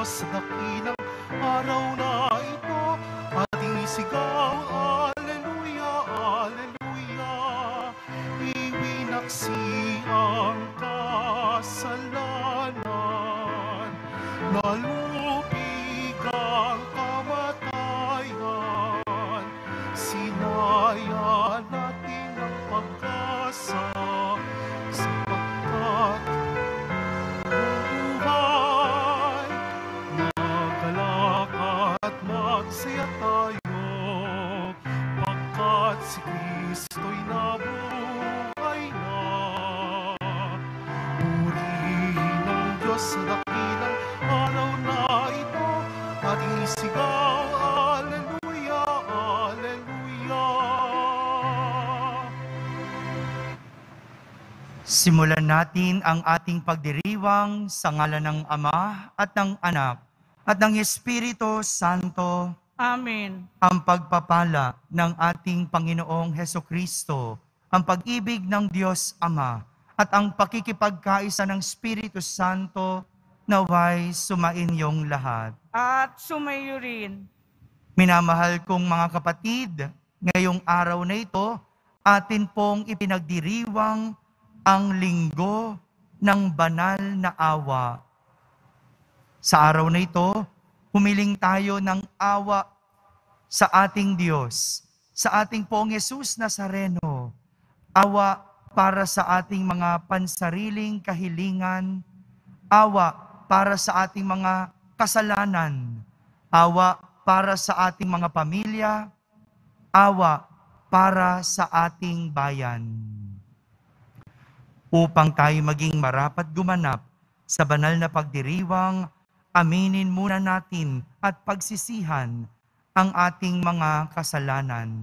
Diyos sa dakilang araw na ito. Ating isigaw, Alleluia, Alleluia. Iwinaksi ang kasalanan, nalupig ang kamatayan. Sinaya natin ang pag-asa, sapagkat buhay, magalak at magsaya tayo, pagkat si Kristo'y nabuhay na. Purihin ang Diyos sa dakilang araw na ito, ating isigaw, Alleluia, Alleluia. Simulan natin ang ating pagdiriwang sa ngalan ng Ama at ng Anak at ng Espiritu Santo. Amen. Ang pagpapala ng ating Panginoong Hesukristo, ang pag-ibig ng Diyos Ama, at ang pakikipagkaisa ng Espiritu Santo naway sumainyong lahat. At sumayo rin. Minamahal kong mga kapatid, ngayong araw na ito, atin pong ipinagdiriwang ang linggo ng banal na awa. Sa araw na ito, humiling tayo ng awa sa ating Diyos, sa ating Poong Jesus Nazareno. Awa para sa ating mga pansariling kahilingan, awa para sa ating mga kasalanan, awa para sa ating mga pamilya, awa para sa ating bayan. Upang tayo maging marapat gumanap sa banal na pagdiriwang, aminin muna natin at pagsisihan ang ating mga kasalanan.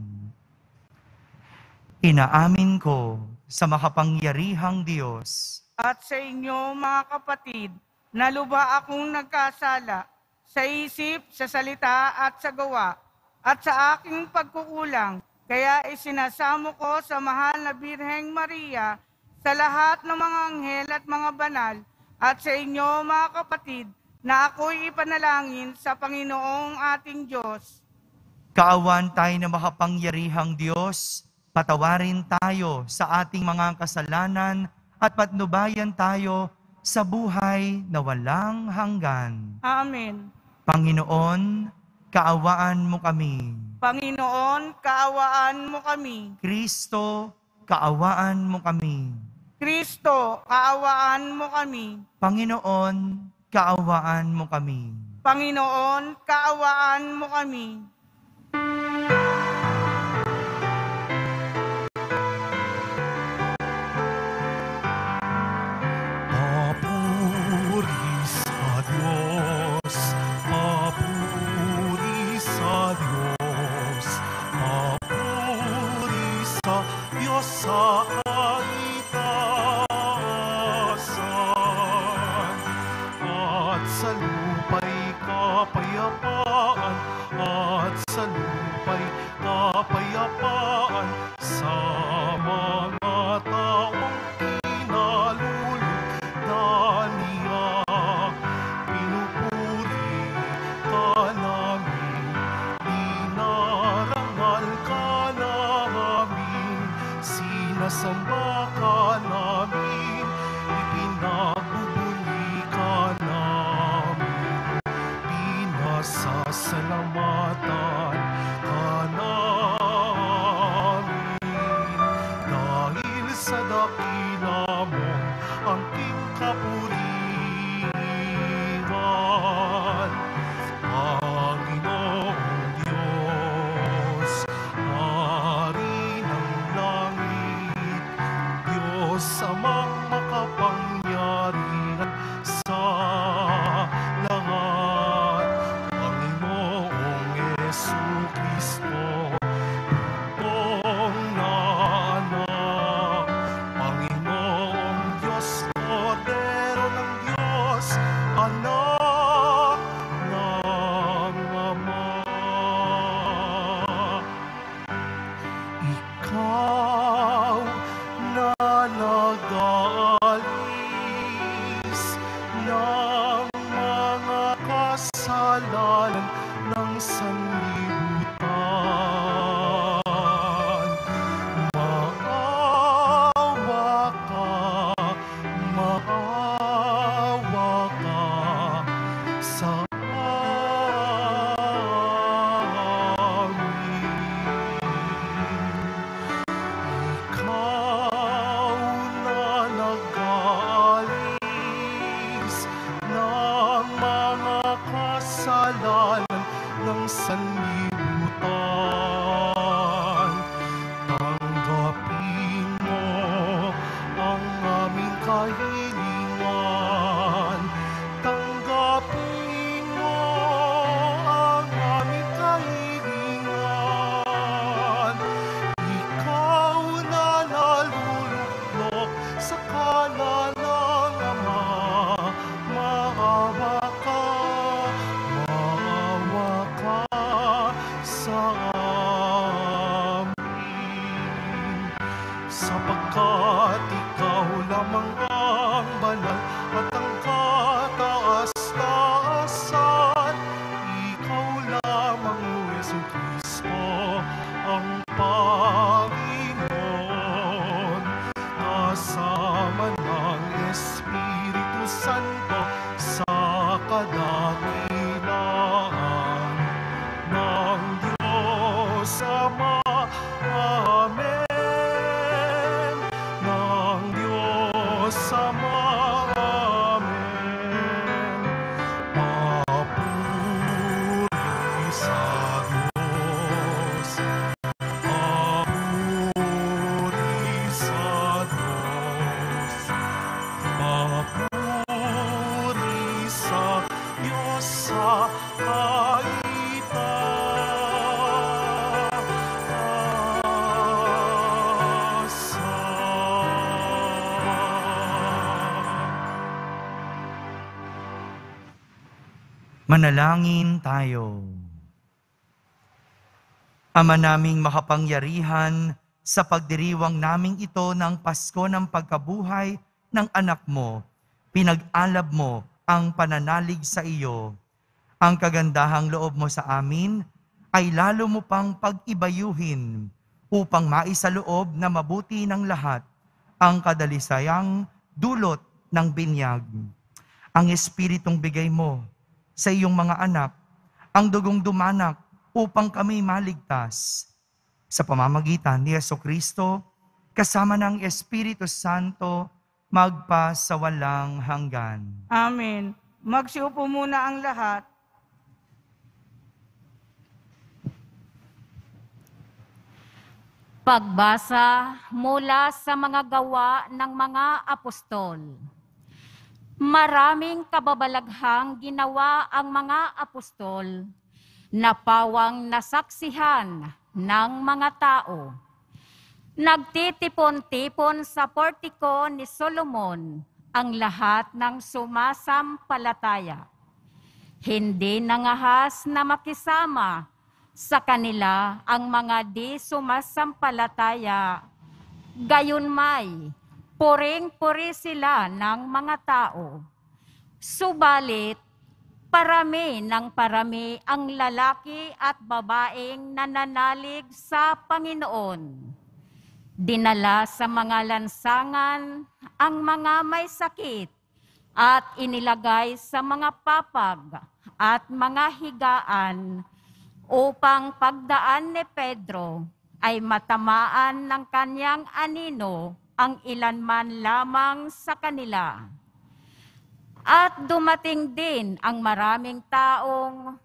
Inaamin ko sa makapangyarihang Diyos At sa inyo mga kapatid, na lubha akong nagkasala sa isip, sa salita at sa gawa, at sa aking pagkukulang. Kaya isinasamo ko sa mahal na Birheng Maria, sa lahat ng mga anghel at mga banal, at sa inyo mga kapatid, na ako'y ipanalangin sa Panginoong ating Diyos. Kaawan tayo na makapangyarihang Diyos, patawarin tayo sa ating mga kasalanan at patnubayan tayo sa buhay na walang hanggan. Amen. Panginoon, kaawaan mo kami. Panginoon, kaawaan mo kami. Kristo, kaawaan mo kami. Kristo, kaawaan mo kami. Panginoon, kaawaan mo kami. Panginoon, kaawaan mo kami. Papuri sa Diyos, papuri sa Diyos, papuri sa Diyos sa kaitaasan, at sa lupa'y kapayapaan, at sa lupa'y kapayapaan sa mga taong kinalulugdan niya. Pinupuri ka namin, dinarangal ka namin, sinasamba ka namin, ipinagbubuli ka namin, pinasasalamatan ka namin. Dahil sa dakila mo ang king kapurihan, Panginoong Diyos, Hari ng langit, Diyos amang makapangyarihan sa lahat, Panginoong Jesucristo, Pong na anak, Panginoong Diyos, Kordero Sapagkat ikaw lamang ang banal at ang kataas-taasan. Ikaw lamang, Jesucristo, ang Panginoon. Kasama ng Espiritu Santo sa kadakilaan ng Diyos Ama. Amen. Ng Diyos Ama. Amen. Papuri sa Diyos. Papuri sa Diyos. Papuri sa Diyos sa Manalangin tayo. Ama naming makapangyarihan, sa pagdiriwang naming ito ng Pasko ng pagkabuhay ng anak mo, pinag-alab mo ang pananalig sa iyo. Ang kagandahang loob mo sa amin ay lalo mo pang pag-ibayuhin upang maisaloob na mabuti ng lahat ang kadalisayang dulot ng binyag. Ang Espiritong bigay mo sa iyong mga anak, ang dugong dumanak upang kami maligtas. Sa pamamagitan ni Jesucristo, kasama ng Espiritu Santo, magpa sa walang hanggan. Amen. Magsiupo muna ang lahat. Pagbasa mula sa mga gawa ng mga apostol. Maraming kababalaghang ginawa ang mga apostol na pawang nasaksihan ng mga tao. Nagtitipon-tipon sa portiko ni Solomon ang lahat ng sumasampalataya. Hindi nangahas na makisama sa kanila ang mga di sumasampalataya. Gayunmay, puring-puri sila ng mga tao. Subalit, parami ng parami ang lalaki at babaeng nananalig sa Panginoon. Dinala sa mga lansangan ang mga may sakit at inilagay sa mga papag at mga higaan upang pagdaan ni Pedro ay matamaan ng kanyang anino ang ilanman lamang sa kanila. At dumating din ang maraming taong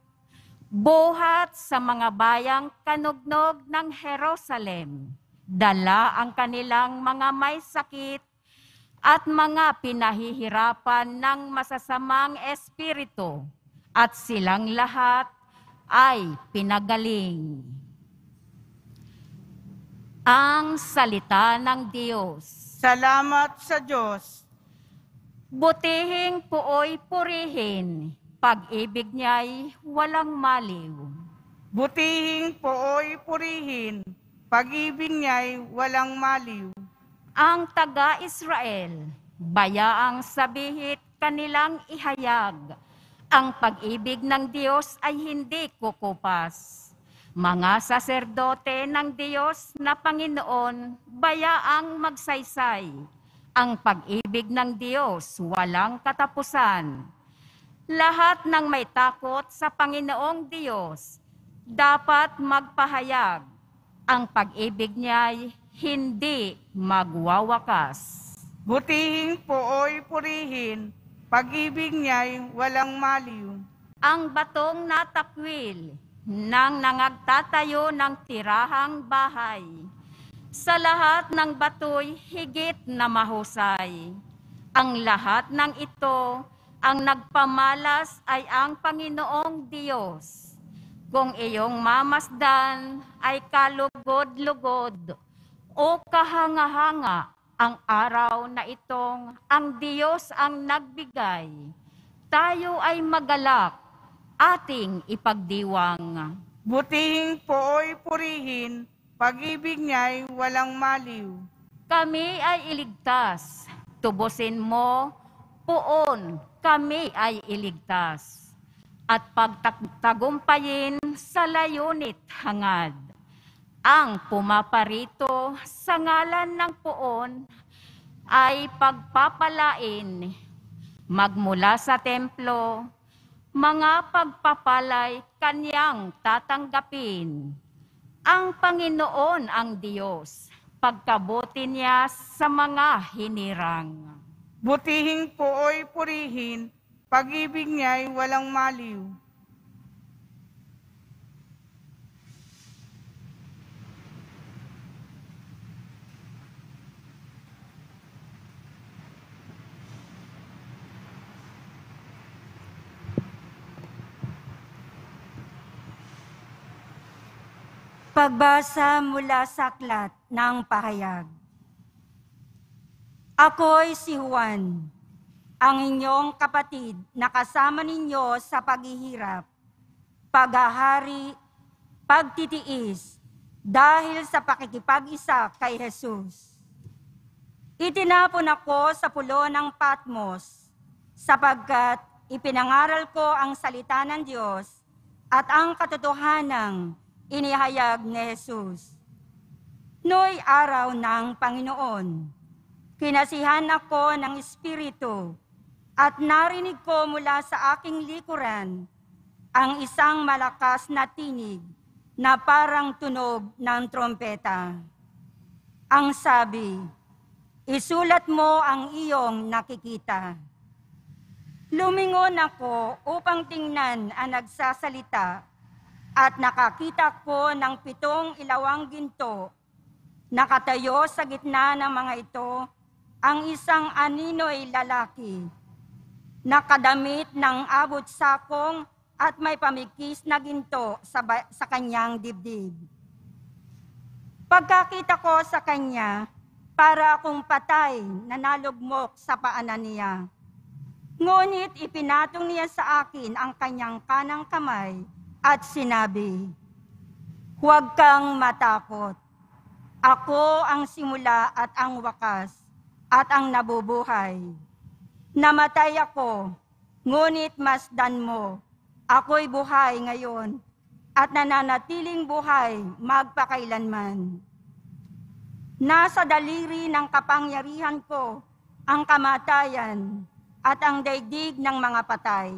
buhat sa mga bayang kanugnog ng Jerusalem. Dala ang kanilang mga may sakit at mga pinahihirapan ng masasamang espiritu, at silang lahat ay pinagaling. Ang salita ng Diyos. Salamat sa Diyos. Butihing puoy purihin, pag-ibig niya'y walang maliw. Butihing pooy purihin, pag-ibig niya'y walang maliw. Ang taga-Israel, bayaang sabihit kanilang ihayag, ang pag-ibig ng Diyos ay hindi kukupas. Mga saserdote ng Diyos na Panginoon, bayaang magsaysay. Ang pag-ibig ng Diyos walang katapusan. Lahat ng may takot sa Panginoong Diyos, dapat magpahayag. Ang pag-ibig niya'y hindi magwawakas. Butihing pooy purihin, pag-ibig niya'y walang maliw. Ang batong natakwil nang nangagtatayo ng tirahang bahay. Sa lahat ng bato'y higit na mahusay. Ang lahat ng ito, ang nagpamalas ay ang Panginoong Diyos. Kung iyong mamasdan ay kalugod-lugod o kahanga-hanga ang araw na itong ang Diyos ang nagbigay, tayo ay magalak, ating ipagdiwang. Butihing pooy purihin, pag-ibig niya'y walang maliw. kami ay iligtas. Tubusin mo, poon, kami ay iligtas. At pagtagumpayin sa layunit hangad. Ang pumaparito sa ngalan ng poon ay pagpapalain. Magmula sa templo, mga pagpapalay kanyang tatanggapin. Ang Panginoon ang Diyos, pagkabuti niya sa mga hinirang. Butihin poo'y purihin, pag-ibig niya'y walang maliw. Pagbasa mula sa aklat ng pahayag. Ako'y si Juan, ang inyong kapatid na kasama ninyo sa paghihirap, paghahari, pagtitiis, dahil sa pakikipag-isa kay Jesus. Itinapon ako sa pulo ng Patmos, sapagkat ipinangaral ko ang salita ng Diyos at ang katotohanang inihayag ni Jesus. No'y araw ng Panginoon, kinasihan ako ng Espiritu at narinig ko mula sa aking likuran ang isang malakas na tinig na parang tunog ng trompeta. Ang sabi, isulat mo ang iyong nakikita. Lumingon ako upang tingnan ang nagsasalita at nakakita ko ng 7 ilawang ginto. Nakatayo sa gitna ng mga ito ang isang anino'y lalaki, nakadamit ng abot sakong at may pamikis na ginto sa kanyang dibdib. Pagkakita ko sa kanya, para akong patay na nalugmok sa paanan niya. Ngunit ipinatong niya sa akin ang kanyang kanang kamay at sinabi, huwag kang matakot. Ako ang simula at ang wakas at ang nabubuhay. Namatay ako, ngunit masdan mo. Ako'y buhay ngayon at nananatiling buhay magpakailanman. Nasa daliri ng kapangyarihan ko ang kamatayan at ang daigdig ng mga patay.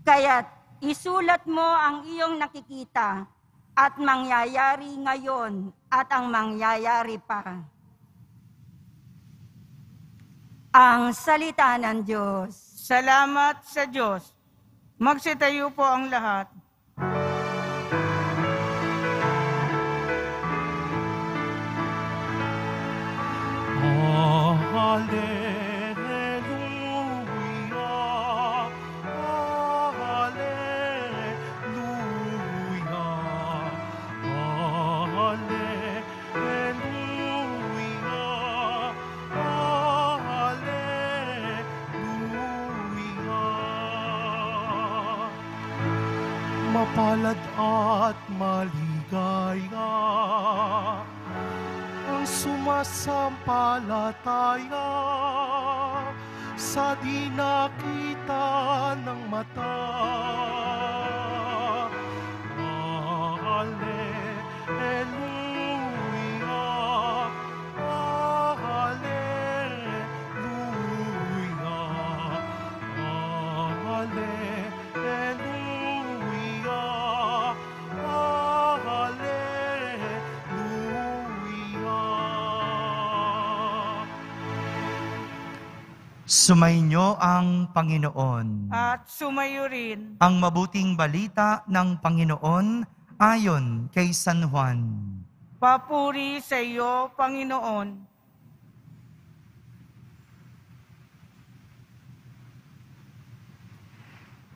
Kaya't isulat mo ang iyong nakikita at mangyayari ngayon at ang mangyayari pa. Ang salita ng Diyos. Salamat sa Diyos. Magsitayo po ang lahat. Hallelujah, hallelujah, hallelujah. Mapalad at maligaya ang sumasampalataya sa di nakita ng mata. Hallelujah, hallelujah, hallelujah, hallelujah. Sumainyo ang Panginoon. At sumayo rin. Ang mabuting balita ng Panginoon ayon kay San Juan. Papuri sa iyo, Panginoon.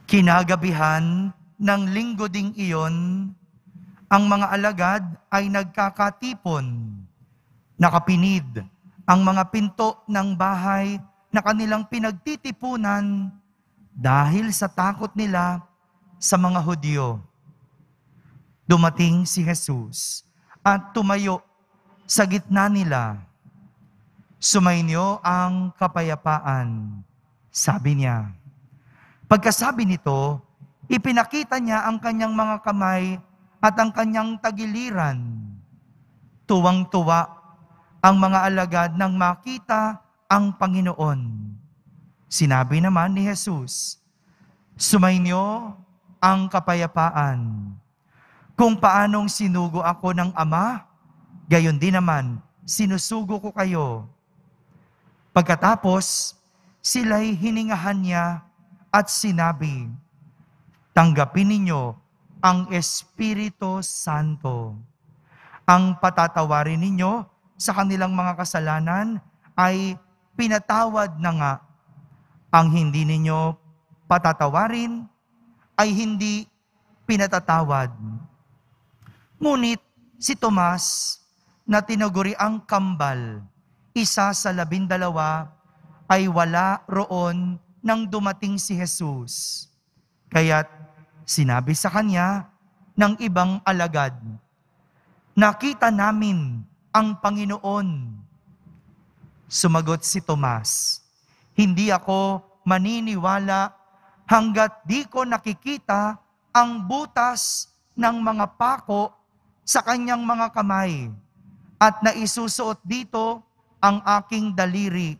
Kinagabihan ng linggo ding iyon, ang mga alagad ay nagkakatipon. Nakapinid ang mga pinto ng bahay na kanilang pinagtitipunan dahil sa takot nila sa mga Hudyo. Dumating si Jesus at tumayo sa gitna nila. Sumainyo ang kapayapaan, sabi niya. Pagkasabi nito, ipinakita niya ang kanyang mga kamay at ang kanyang tagiliran. Tuwang-tuwa ang mga alagad nang makita ang Panginoon. Sinabi naman ni Jesus, sumainyo ang kapayapaan. Kung paanong sinugo ako ng Ama, gayon din naman sinusugo ko kayo. Pagkatapos, sila'y hiningahan niya at sinabi, tanggapin ninyo ang Espiritu Santo. Ang patatawarin ninyo sa kanilang mga kasalanan ay pinatawad na nga. Ang hindi ninyo patatawarin ay hindi pinatatawad. Ngunit si Tomas, na tinaguri ang kambal, isa sa 12, ay wala roon nang dumating si Jesus. Kaya't sinabi sa kanya ng ibang alagad, nakita namin ang Panginoon. Sumagot si Tomas, hindi ako maniniwala hanggat di ko nakikita ang butas ng mga pako sa kanyang mga kamay at naisusuot dito ang aking daliri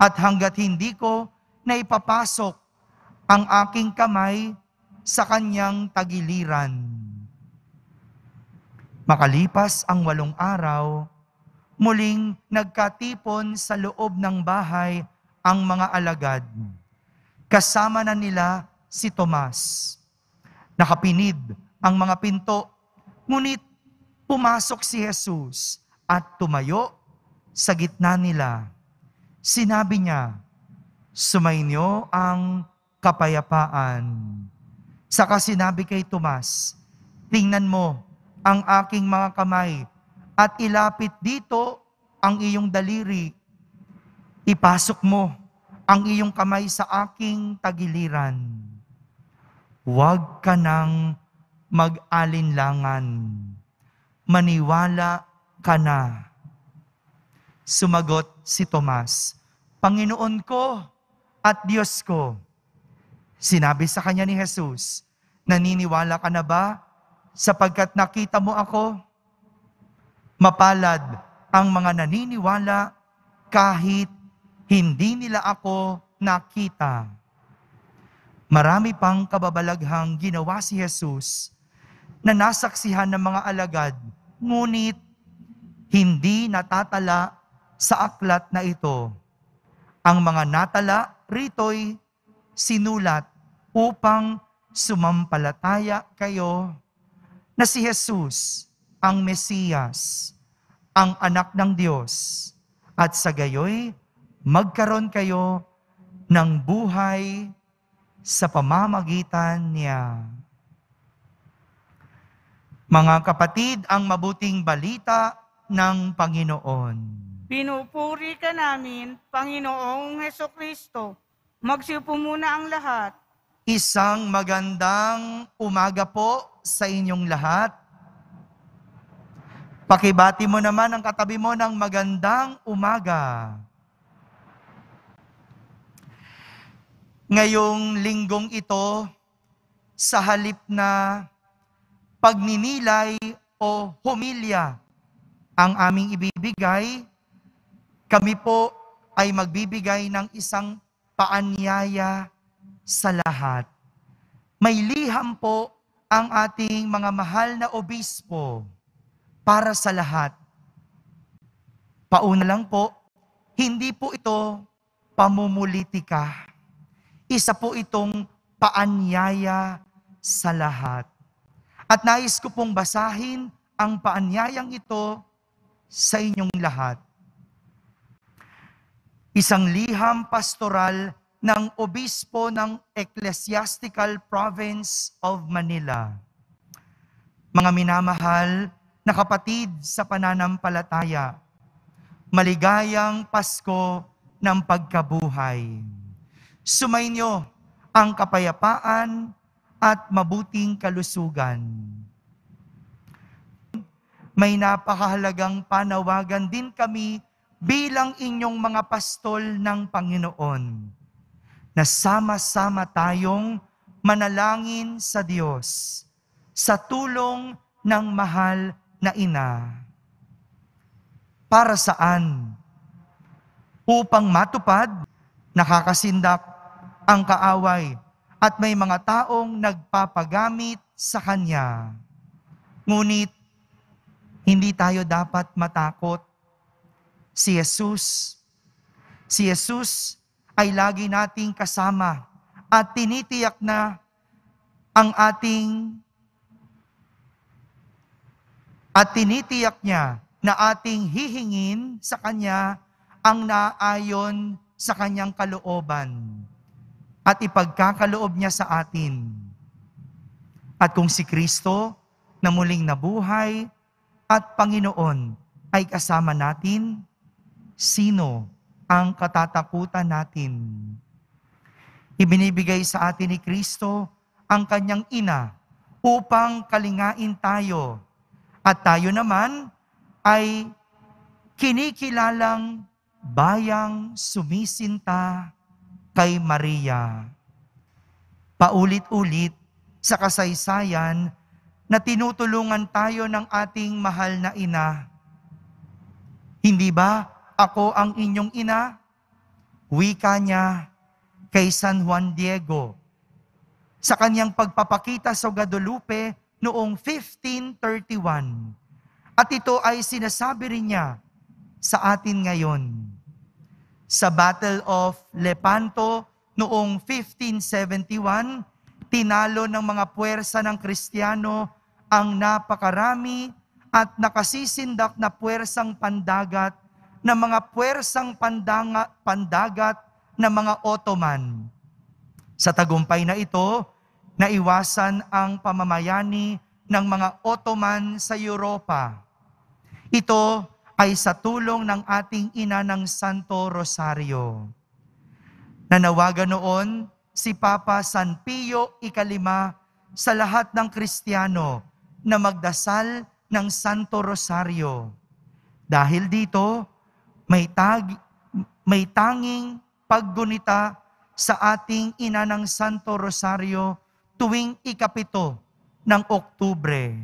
at hanggat hindi ko naipapasok ang aking kamay sa kanyang tagiliran. Makalipas ang 8 araw, muling nagkatipon sa loob ng bahay ang mga alagad. Kasama na nila si Tomas. Nakapinid ang mga pinto, ngunit pumasok si Jesus at tumayo sa gitna nila. Sinabi niya, sumainyo ang kapayapaan. Saka sinabi kay Tomas, tingnan mo ang aking mga kamay at ilapit dito ang iyong daliri. Ipasok mo ang iyong kamay sa aking tagiliran. Huwag ka nang mag-alinlangan. Maniwala ka na. Sumagot si Tomas, Panginoon ko at Diyos ko. Sinabi sa kanya ni Jesus, naniniwala ka na ba sapagkat nakita mo ako? Mapalad ang mga naniniwala kahit hindi nila ako nakita. Marami pang kababalaghang ginawa si Jesus na nasaksihan ng mga alagad, ngunit hindi natatala sa aklat na ito. Ang mga natala rito'y sinulat upang sumampalataya kayo na si Jesus ang Mesiyas, ang anak ng Diyos, at sa gayoy magkaroon kayo ng buhay sa pamamagitan niya. Mga kapatid, ang mabuting balita ng Panginoon. Pinupuri ka namin, Panginoong Hesukristo. Magsiupo muna ang lahat. Isang magandang umaga po sa inyong lahat. Pakibati mo naman ang katabi mo ng magandang umaga. Ngayong linggong ito, sa halip na pagninilay o homilya ang aming ibibigay, kami po ay magbibigay ng isang paanyaya sa lahat. May liham po ang ating mga mahal na obispo para sa lahat. Pauna lang po, hindi po ito pamumulitika. Isa po itong paanyaya sa lahat. At nais ko pong basahin ang paanyayang ito sa inyong lahat. Isang liham pastoral ng obispo ng Ecclesiastical Province of Manila. Mga minamahal na kapatid sa pananampalataya, maligayang Pasko ng pagkabuhay. Sumainyo ang kapayapaan at mabuting kalusugan. May napakahalagang panawagan din kami bilang inyong mga pastol ng Panginoon, na sama-sama tayong manalangin sa Diyos sa tulong ng mahal na ina. Para saan? Upang matupad, nakakasindak ang kaaway at may mga taong nagpapagamit sa Kanya. Ngunit, hindi tayo dapat matakot. Si Jesus ay lagi nating kasama at tinitiyak na tinitiyak niya na ating hihingin sa Kanya ang naayon sa Kanyang kalooban at ipagkakaloob niya sa atin. At kung si Kristo na muling nabuhay at Panginoon ay kasama natin, sino ang katatakutan natin? Ibinibigay sa atin ni Kristo ang Kanyang ina upang kalingain tayo. At tayo naman ay kinikilalang bayang sumisinta kay Maria. Paulit-ulit sa kasaysayan na tinutulungan tayo ng ating mahal na ina. Hindi ba ako ang inyong ina? Wika niya kay San Juan Diego sa kanyang pagpapakita sa Guadalupe noong 1531. At ito ay sinasabi rin niya sa atin ngayon. Sa Battle of Lepanto noong 1571, tinalo ng mga puwersa ng Kristiyano ang napakarami at nakasisindak na puwersang pandagat na mga puwersang pandagat na mga Ottoman. Sa tagumpay na ito, naiwasan ang pamamayani ng mga Ottoman sa Europa. Ito ay sa tulong ng ating ina ng Santo Rosario. Nanawagan noon si Papa San Pio IX sa lahat ng Kristiyano na magdasal ng Santo Rosario. Dahil dito, may tanging paggunita sa ating ina ng Santo Rosario tuwing ika-7 ng Oktubre.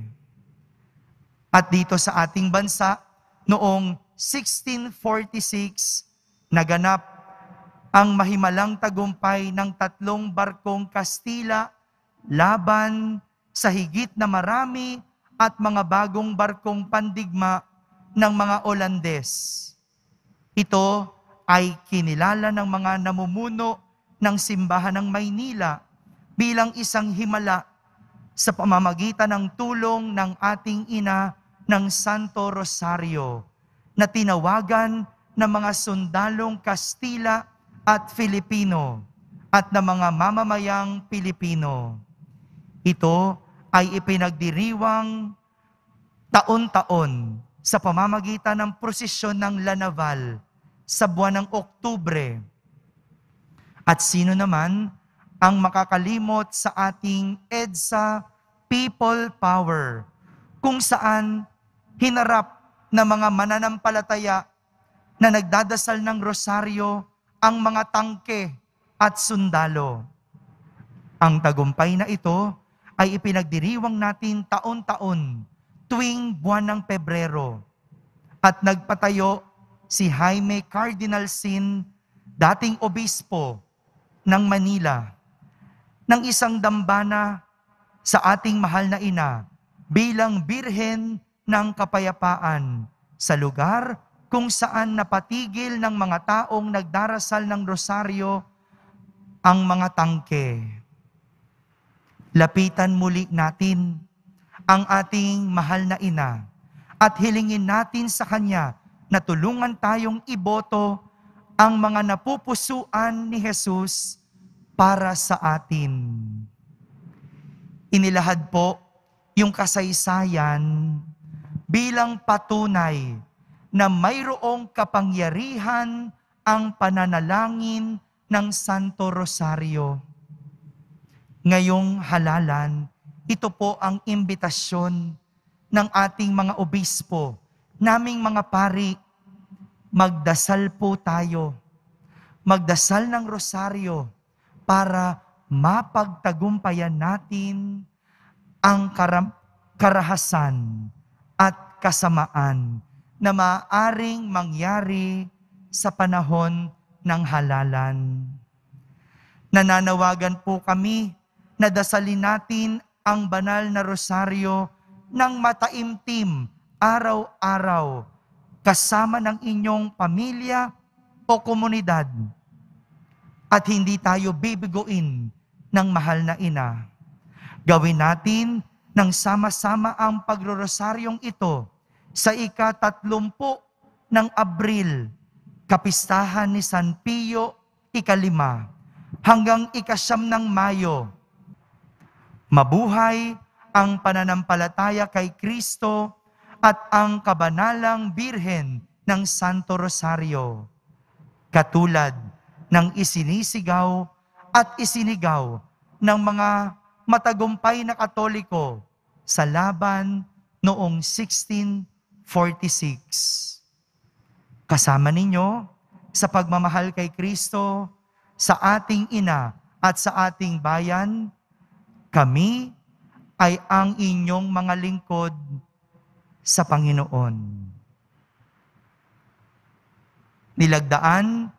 At dito sa ating bansa, noong 1646, naganap ang mahimalang tagumpay ng 3 barkong Kastila laban sa higit na marami at mga bagong barkong pandigma ng mga Olandes. Ito ay kinilala ng mga namumuno ng simbahan ng Maynila bilang isang himala sa pamamagitan ng tulong ng ating ina ng Santo Rosario na tinawagan ng mga sundalong Kastila at Filipino at ng mga mamamayang Pilipino. Ito ay ipinagdiriwang taon-taon sa pamamagitan ng prosesyon ng Lanaval sa buwan ng Oktubre. At sino naman ang makakalimot sa ating EDSA People Power, kung saan hinarap ng mga mananampalataya na nagdadasal ng rosaryo ang mga tangke at sundalo. Ang tagumpay na ito ay ipinagdiriwang natin taon-taon tuwing buwan ng Pebrero. At nagpatayo si Jaime Cardinal Sin, dating obispo ng Manila, ng isang dambana sa ating mahal na ina bilang Birhen ng Kapayapaan sa lugar kung saan napatigil ng mga taong nagdarasal ng rosaryo ang mga tangke. Lapitan muli natin ang ating mahal na ina at hilingin natin sa Kanya na tulungan tayong iboto ang mga napupusuan ni Jesus para sa atin. Inilahad po yung kasaysayan bilang patunay na mayroong kapangyarihan ang pananalangin ng Santo Rosario. Ngayong halalan, ito po ang imbitasyon ng ating mga obispo, naming mga pari, magdasal po tayo. Magdasal ng rosaryo para mapagtagumpayan natin ang karahasan at kasamaan na maaaring mangyari sa panahon ng halalan. Nananawagan po kami na dasalin natin ang banal na rosaryo ng mataimtim araw-araw kasama ng inyong pamilya o komunidad at hindi tayo bibiguin ng mahal na ina. Gawin natin ng sama-sama ang pagrorosaryong ito sa ika-30 ng Abril, kapistahan ni San Pio ika-5 hanggang ika-9 ng Mayo. Mabuhay ang pananampalataya kay Kristo at ang kabanalang Birhen ng Santo Rosario, katulad ng isinisigaw at isinigaw ng mga matagumpay na Katoliko sa laban noong 1646. Kasama ninyo sa pagmamahal kay Kristo, sa ating ina at sa ating bayan, kami ay ang inyong mga lingkod sa Panginoon. Nilagdaan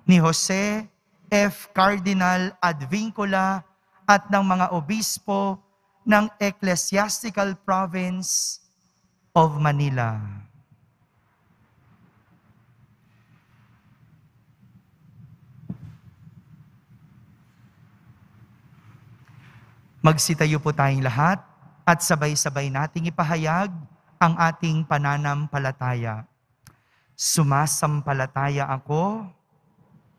ni Jose F. Cardinal Advincula at ng mga obispo ng Ecclesiastical Province of Manila. Magsitayo po tayong lahat at sabay-sabay nating ipahayag ang ating pananampalataya. Sumasampalataya ako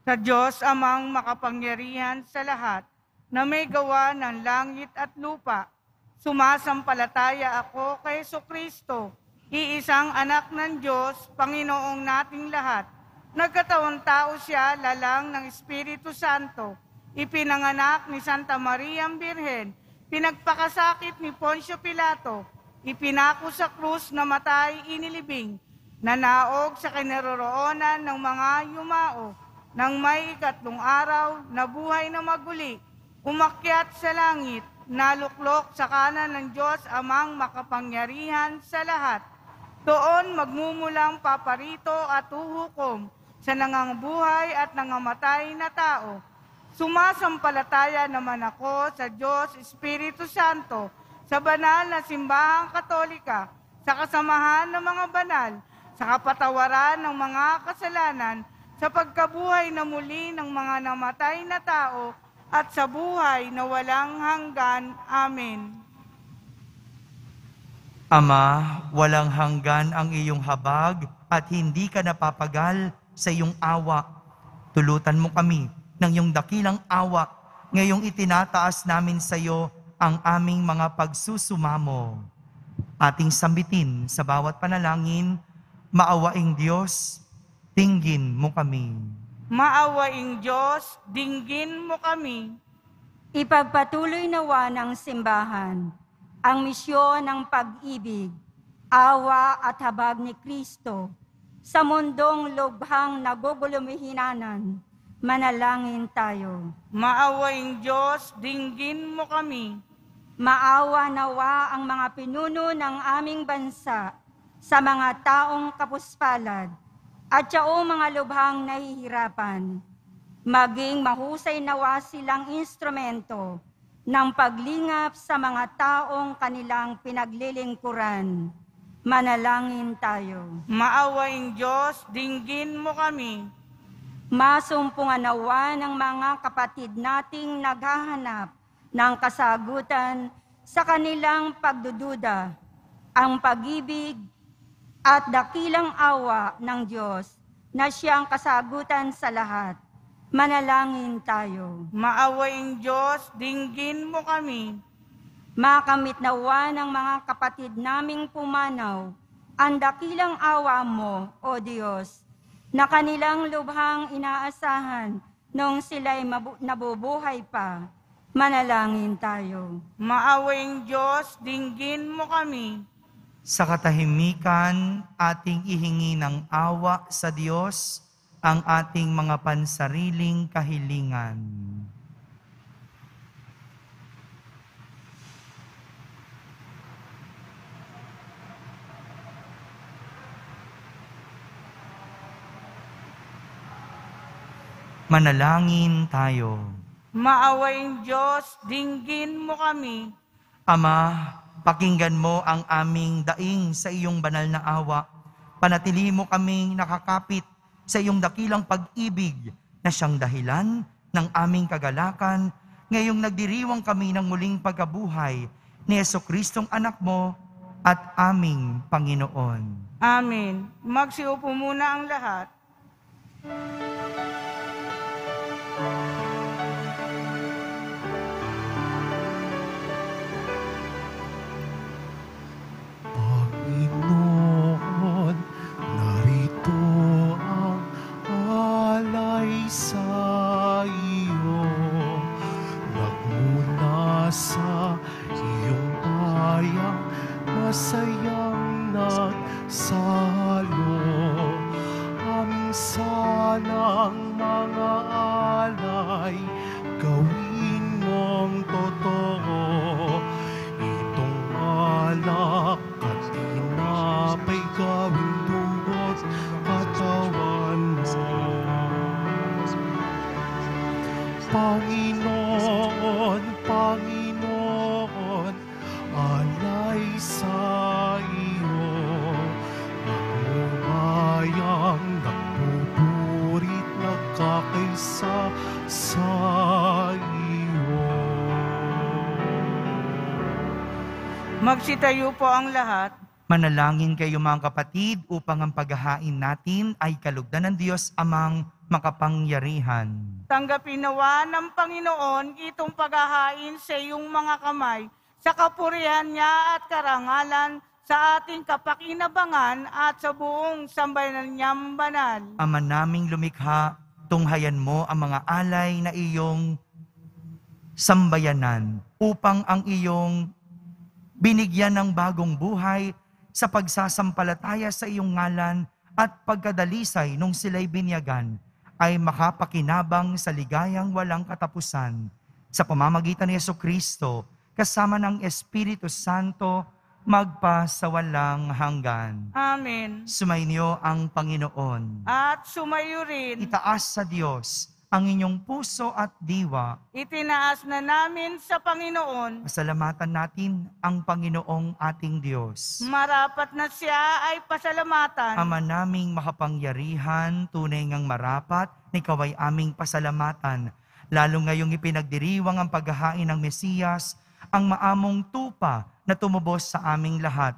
Sa Diyos amang makapangyarihan sa lahat, na may gawa ng langit at lupa. Sumasampalataya ako kay Jesucristo, iisang anak ng Diyos, Panginoong nating lahat. Nagkatawang tao siya, lalang ng Espiritu Santo. Ipinanganak ni Santa Maria Birhen, pinagpakasakit ni Poncio Pilato, ipinako sa krus, namatay, inilibing, nanaog sa kinaroroonan ng mga yumao, nang may ika-3 araw, nabuhay na maguli, umakyat sa langit, naluklok sa kanan ng Diyos amang makapangyarihan sa lahat. Doon magmumulang paparito at uhukom sa nangangabuhay at nangamatay na tao. Sumasampalataya naman ako sa Diyos Espiritu Santo, sa banal na simbahang Katolika, sa kasamahan ng mga banal, sa kapatawaran ng mga kasalanan, sa pagkabuhay na muli ng mga namatay na tao, at sa buhay na walang hanggan. Amen. Ama, walang hanggan ang iyong habag at hindi ka napapagal sa iyong awa. Tulutan mo kami ng iyong dakilang awa, ngayong itinataas namin sa iyo ang aming mga pagsusumamo. Ating sambitin sa bawat panalangin, maawaing Diyos, dinggin mo kami. Maawaing Diyos, dinggin mo kami. Ipagpatuloy nawa ng simbahan ang misyon ng pag-ibig, awa at habag ni Kristo sa mundong lubhang naguguluhinanan. Manalangin tayo. Maawaing Diyos, dinggin mo kami. Maawa nawa ang mga pinuno ng aming bansa sa mga taong kapuspalad at yaong mga lubhang nahihirapan. Maging mahusay nawa silang instrumento ng paglingap sa mga taong kanilang pinaglilingkuran. Manalangin tayo. Maawaing Diyos, dinggin mo kami. Masumpungan nawa ng mga kapatid nating naghahanap ng kasagutan sa kanilang pagdududa, ang pag-ibig at dakilang awa ng Diyos na siyang kasagutan sa lahat. Manalangin tayo. Maawaing Diyos, dinggin mo kami. Makamit nawa ng mga kapatid naming pumanaw ang dakilang awa mo, O Diyos, na kanilang lubhang inaasahan noong sila'y nabubuhay pa. Manalangin tayo. Maawaing Diyos, dinggin mo kami. Sa katahimikan, ating ihingi ng awa sa Diyos ang ating mga pansariling kahilingan. Manalangin tayo. Maawaing Diyos, dinggin mo kami. Ama, pakinggan mo ang aming daing sa iyong banal na awa. Panatili mo kaming nakakapit sa iyong dakilang pag-ibig na siyang dahilan ng aming kagalakan ngayong nagdiriwang kami ng muling pagkabuhay ni Jesucristong anak mo at aming Panginoon. Amen. Magsiupo muna ang lahat. Panginoon, narito ang alay sa iyo. Nagmula sa iyong bayang masayang nagsalo. Aming sanang mga alay, gawin mong totoo. Itong alak at tinapay gawin dugot katawan mo. Panginoon, Panginoon, alay sa iyo. Nagmumayang nagpupurit nagkakaisa sa iyo. Magsitayo po ang lahat. Manalangin kayo mga kapatid upang ang paghahain natin ay kalugdan ng Diyos amang makapangyarihan. Tanggapin nawa ng Panginoon itong paghahain sa iyong mga kamay, sa kapurihan niya at karangalan, sa ating kapakinabangan at sa buong sambayanan niyang banal. Ama naming lumikha, tunghayan mo ang mga alay na iyong sambayanan upang ang iyong binigyan ng bagong buhay sa pagsasampalataya sa iyong ngalan at pagkadalisay nung sila'y binyagan ay makapakinabang sa ligayang walang katapusan sa pamamagitan ni Jesucristo kasama ng Espiritu Santo magpa sa walang hanggan. Amen. Sumainyo ang Panginoon. At sumayo rin, Itaas sa Diyos ang inyong puso at diwa. itinaas na namin sa Panginoon. Pasalamatan natin ang Panginoong ating Diyos. Marapat na siya ay pasalamatan. Ama naming makapangyarihan, tunay ngang marapat, ikaw ay aming pasalamatan. Lalo ngayong ipinagdiriwang ang paghahain ng Mesiyas, ang maamong tupa na tumubos sa aming lahat.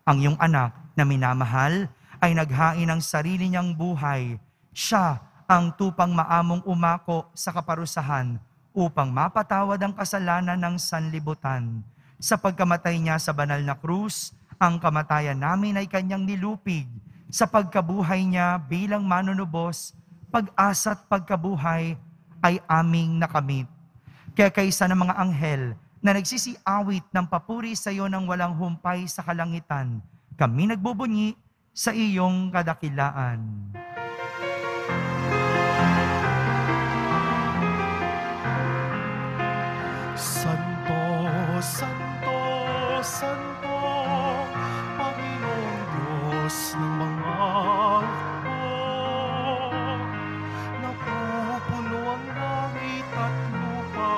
Ang iyong anak na minamahal ay naghain ng sarili niyang buhay. Siya ang tupang maamong umako sa kaparusahan upang mapatawad ang kasalanan ng sanlibutan. Sa pagkamatay niya sa banal na krus, ang kamatayan namin ay kanyang nilupig. Sa pagkabuhay niya bilang manunubos, pag-asa at pagkabuhay ay aming nakamit. Kaya kaysa ng mga anghel na nagsisiawit ng papuri sa iyo ng walang humpay sa kalangitan, kami nagbubunyi sa iyong kadakilaan. Santo, Santo, Santo, Panginoong Diyos ng mga hukbo. Napupuno ang langit at lupa,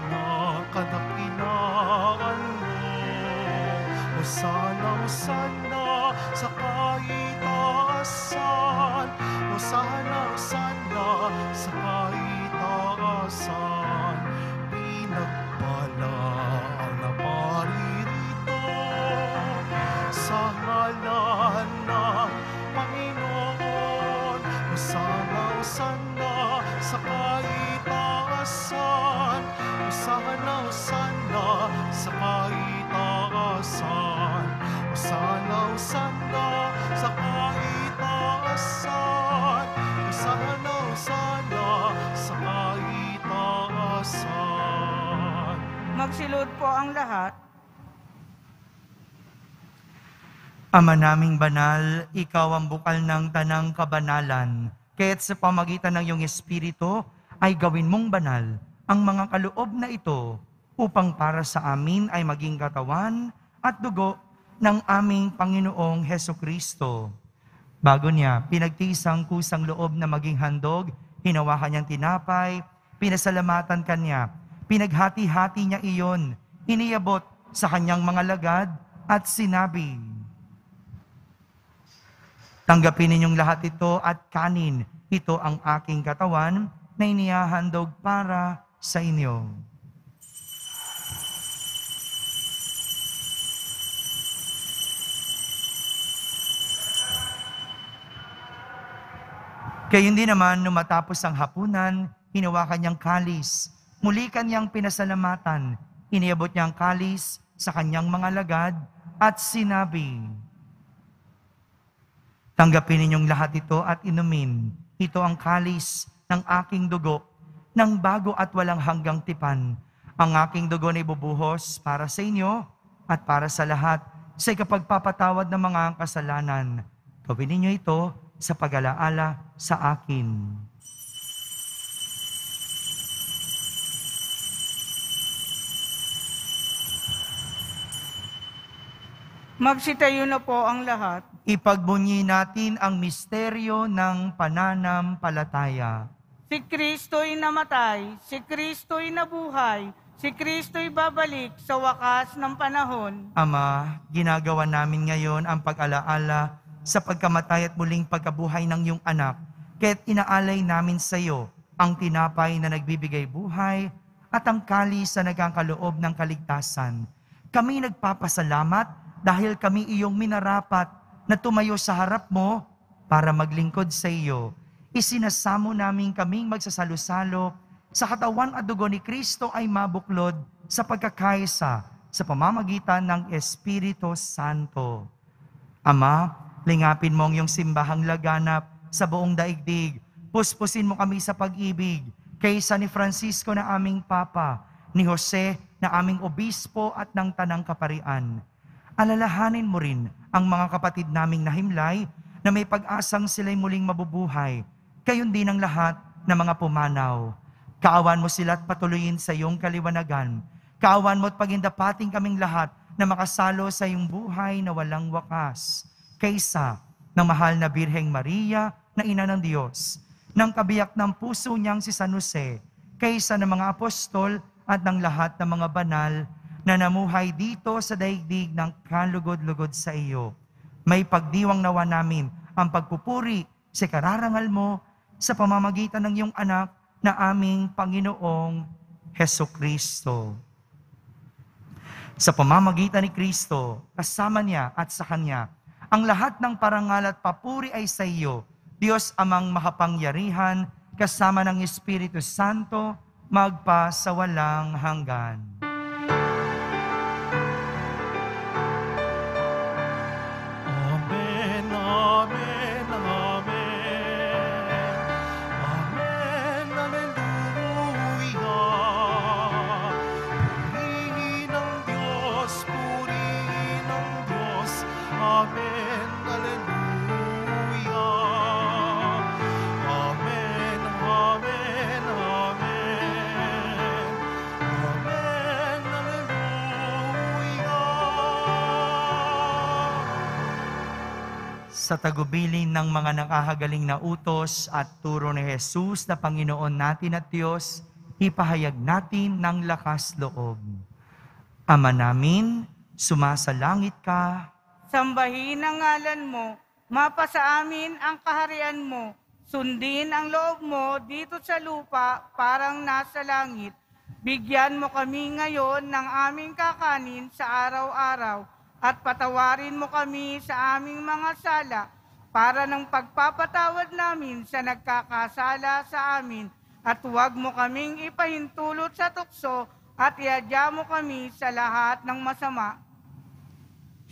nakadakilaan mo. Hosana, Hosana sa kaitaasan. Hosana, Hosana sa kaitaasan. Pinagpala ang naparirito sa ngalan ng Panginoon. Hosana, Hosana sa kaitaasan. Hosana, Hosana sa kaitaasan. Hosana, Hosana sa kaitaasan. Hosana, Hosana sa kaitaasan. Magsilod po ang lahat. Ama naming banal, ikaw ang bukal ng tanang kabanalan. Kaya't sa pamagitan ng iyong Espiritu ay gawin mong banal ang mga kaloob na ito upang para sa amin ay maging katawan at dugo ng aming Panginoong Hesukristo. Bago niya, pinagtiis ang kusang loob na maging handog, hinawakan niyang tinapay, pinasalamatan kanya, pinaghati-hati niya iyon, iniyabot sa kanyang mga lagad at sinabi, "Tanggapin ninyong lahat ito at kanin. Ito ang aking katawan na inihahandog para sa inyo." Kaya hindi naman nung matapos ang hapunan, hinawakan niyang kalis. Muli kanyang pinasalamatan. Iniabot niyang kalis sa kanyang mga lagad at sinabi, "Tanggapin ninyong lahat ito at inumin. Ito ang kalis ng aking dugo, ng bago at walang hanggang tipan. Ang aking dugo na ibubuhos para sa inyo at para sa lahat sa ikapagpapatawad ng mga kasalanan. Gawin ninyo ito sa pag-alaala sa akin." Magsitayo na po ang lahat. Ipagbunyi natin ang misteryo ng pananampalataya. Si Kristo'y namatay, si Kristo'y nabuhay, si Kristo'y babalik sa wakas ng panahon. Ama, ginagawa namin ngayon ang pag-alaala sa pagkamatay at muling pagkabuhay ng iyong anak, kaya't inaalay namin sa iyo ang tinapay na nagbibigay buhay at ang kalis na nagkakaloob ng kaligtasan. Kami nagpapasalamat dahil kami iyong minarapat na tumayo sa harap mo para maglingkod sa iyo. Isinasamo namin kaming magsasalo-salo sa katawan at dugo ni Kristo ay mabuklod sa pagkakaisa sa pamamagitan ng Espiritu Santo. Ama, lingapin mo ang iyong simbahang laganap sa buong daigdig. Puspusin mo kami sa pag-ibig kaysa ni Francisco na aming Papa, ni Jose na aming Obispo at ng Tanang Kaparian. Alalahanin mo rin ang mga kapatid naming nahimlay na may pag-asang sila'y muling mabubuhay. Gayon din ang lahat ng mga pumanaw. Kaawan mo sila at patuloyin sa iyong kaliwanagan. Kaawan mo at pagindapating kaming lahat na makasalo sa iyong buhay na walang wakas. Kaysa ng mahal na Birheng Maria na Ina ng Diyos, ng kabiyak ng puso niyang si San Jose, kaysa ng mga apostol at ng lahat ng mga banal na namuhay dito sa daigdig ng kalugod-lugod sa iyo. May pagdiwang nawa namin ang pagpupuri sa kararangal mo sa pamamagitan ng iyong anak na aming Panginoong Hesukristo. Sa pamamagitan ni Kristo, kasama niya at sa Kanya, ang lahat ng parangal at papuri ay sa iyo, Diyos amang makapangyarihan, kasama ng Espiritu Santo, magpa sa walang hanggan. Sa tagubilin ng mga nakahagaling na utos at turo ni Jesus na Panginoon natin at Diyos, ipahayag natin ng lakas loob. Ama namin, sumasalangit ka. Sambahin ang ngalan mo, mapasa amin ang kaharian mo, sundin ang loob mo dito sa lupa parang nasa langit. Bigyan mo kami ngayon ng aming kakanin sa araw-araw, at patawarin mo kami sa aming mga sala para ng pagpapatawad namin sa nagkakasala sa amin. At huwag mo kaming ipahintulot sa tukso at iadya mo kami sa lahat ng masama.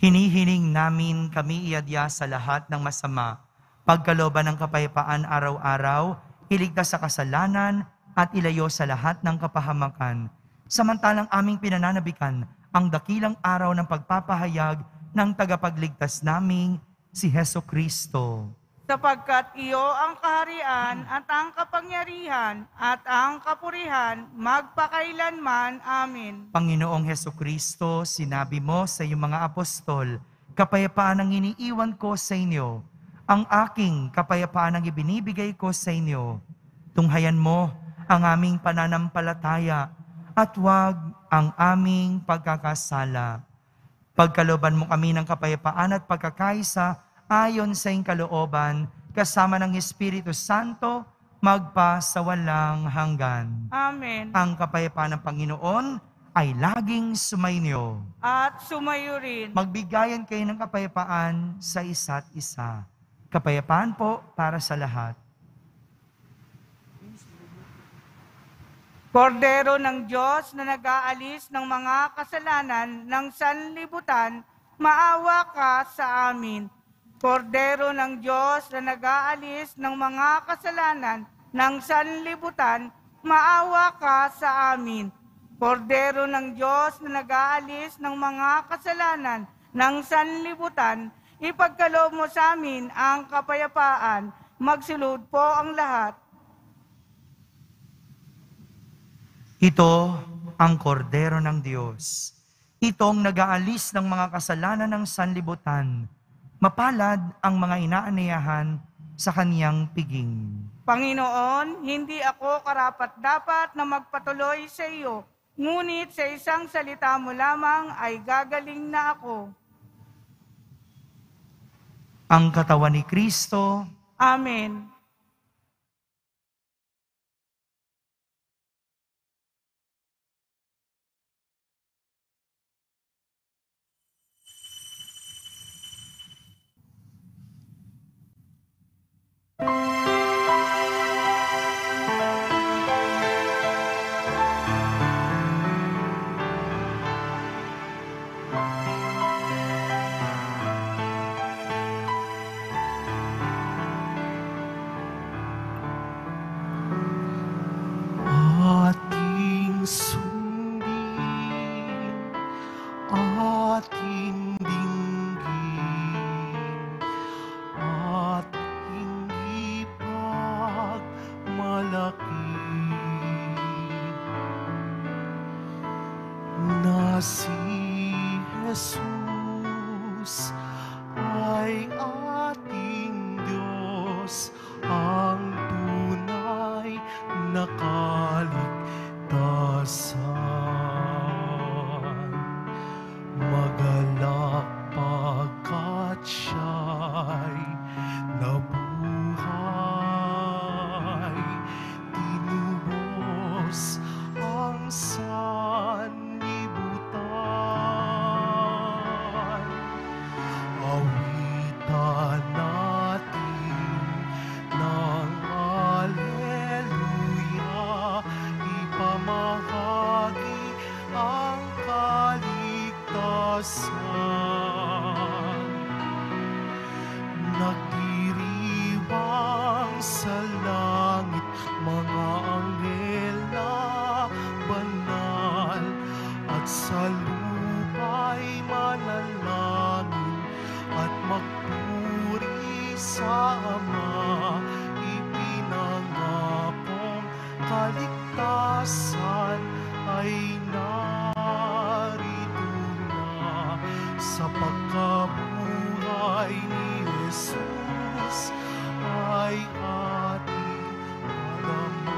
Hinihiling namin kami iadya sa lahat ng masama. Pagkalooban ng kapayapaan araw-araw, iligtas sa kasalanan at ilayo sa lahat ng kapahamakan. Samantalang aming pinananabikan ang dakilang araw ng pagpapahayag ng tagapagligtas naming si Heso Kristo. Sapagkat iyo ang kaharian at ang kapangyarihan at ang kapurihan magpakailanman. Amen. Panginoong Heso Kristo, sinabi mo sa iyong mga apostol, kapayapaan ang iniiwan ko sa inyo, ang aking kapayapaan ang ibinibigay ko sa inyo. Tunghayan mo ang aming pananampalataya at huwag ang aming pagkakasala. Pagkalooban mo kami ng kapayapaan at pagkakaisa ayon sa iyong kalooban, kasama ng Espiritu Santo, magpa sa walang hanggan. Amen. Ang kapayapaan ng Panginoon ay laging sumainyo. At sumayo rin. Magbigayan kayo ng kapayapaan sa isa't isa. Kapayapaan po para sa lahat. Kordero ng Diyos na nag-aalis ng mga kasalanan ng sanlibutan, maawa ka sa amin. Kordero ng Diyos na nag-aalis ng mga kasalanan ng sanlibutan, maawa ka sa amin. Kordero ng Diyos na nag-aalis ng mga kasalanan ng sanlibutan, ipagkaloob mo sa amin ang kapayapaan. Magsulod po ang lahat. Ito ang kordero ng Diyos. Itong nag-aalis ng mga kasalanan ng sanlibutan. Mapalad ang mga inaaniyahan sa kaniyang piging. Panginoon, hindi ako karapat-dapat na magpatuloy sa iyo, ngunit sa isang salita mo lamang ay gagaling na ako. Ang katawan ni Kristo. Amen. Ating sundin, ating dinggin, at hindi pagmalaki na si Jesus ay ating Diyos, ang tunay na kaligtasan. Magalak pagkat siya'y nabuhay, tinubos ang sanlibutan. Awitan natin ng Alleluia, ipamahagi ang kaligtasan. Nagdiriwang sa langit mga anghel na banal, at sa lupa'y manalangin at magpuri sa Ama. Ipinangakong kaligtasan ay narito na, sa pagkabuhay ni Jesus ay ating madama.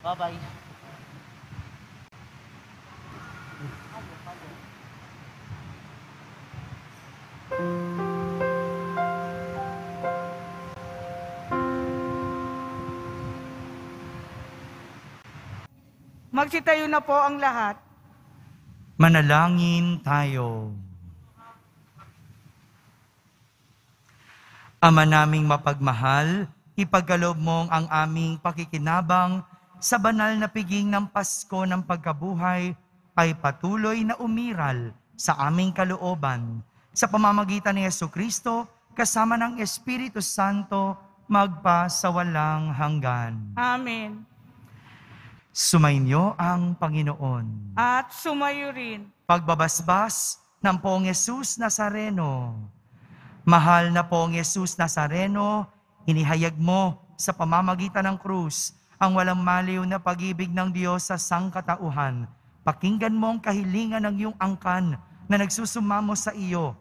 Bye-bye. Magsitayo na po ang lahat. Manalangin tayo. Ama naming mapagmahal, ipagkaloob mong ang aming pakikinabang sa banal na piging ng Pasko ng pagkabuhay ay patuloy na umiral sa aming kalooban. Sa pamamagitan ni Jesucristo, kasama ng Espiritu Santo, magpa sa walang hanggan. Amen. Sumainyo ang Panginoon. At sumayo rin. Pagbabasbas ng Poong Yesus Nazareno. Mahal na Poong Yesus Nazareno, inihayag mo sa pamamagitan ng krus ang walang maliw na pag-ibig ng Diyos sa sangkatauhan. Pakinggan mo ang kahilingan ng iyong angkan na nagsusumamo sa iyo.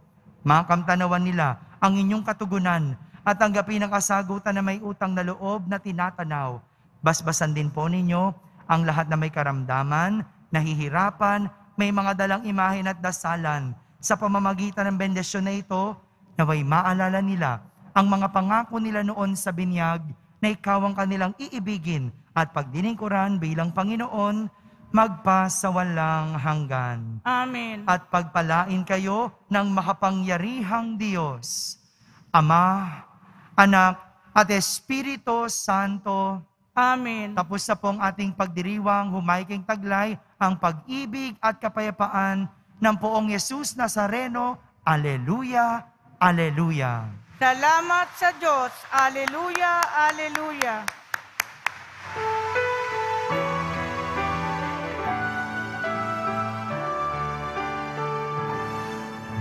Makamtanawan nila ang inyong katugunan at tanggapin ang kasagutan na may utang na loob na tinatanaw. Basbasan din po ninyo ang lahat na may karamdaman, nahihirapan, may mga dalang imahen at dasalan. Sa pamamagitan ng bendisyon na ito, naway maalala nila ang mga pangako nila noon sa binyag na ikaw ang kanilang iibigin at pagdiningkuran bilang Panginoon, magpa sa walang hanggan. Amen. At pagpalain kayo ng makapangyarihang Diyos, Ama, Anak, at Espiritu Santo. Amen. Tapos na pong ating pagdiriwang, humaiking taglay ang pag-ibig at kapayapaan ng Poong Yesus Nazareno. Aleluya, aleluya. Salamat sa Diyos. Aleluya, aleluya.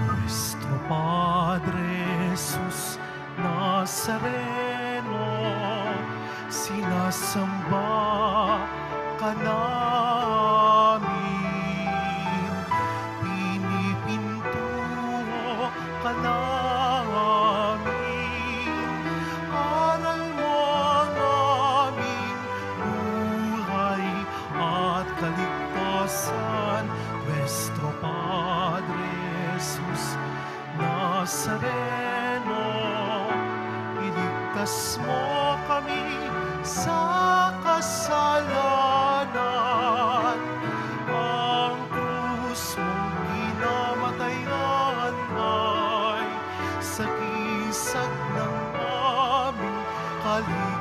Nuestro Padre Jesus Nazareno, sinasamba ka namin, pinipintuho ka namin, aral mo ang aming buhay at kaligtasan. Nuestro Padre Jesus Nazareno, iligtas mo kami sa kasalanan. Ang krus mong kinamatayan ay sagisag ng aming kaligtasan.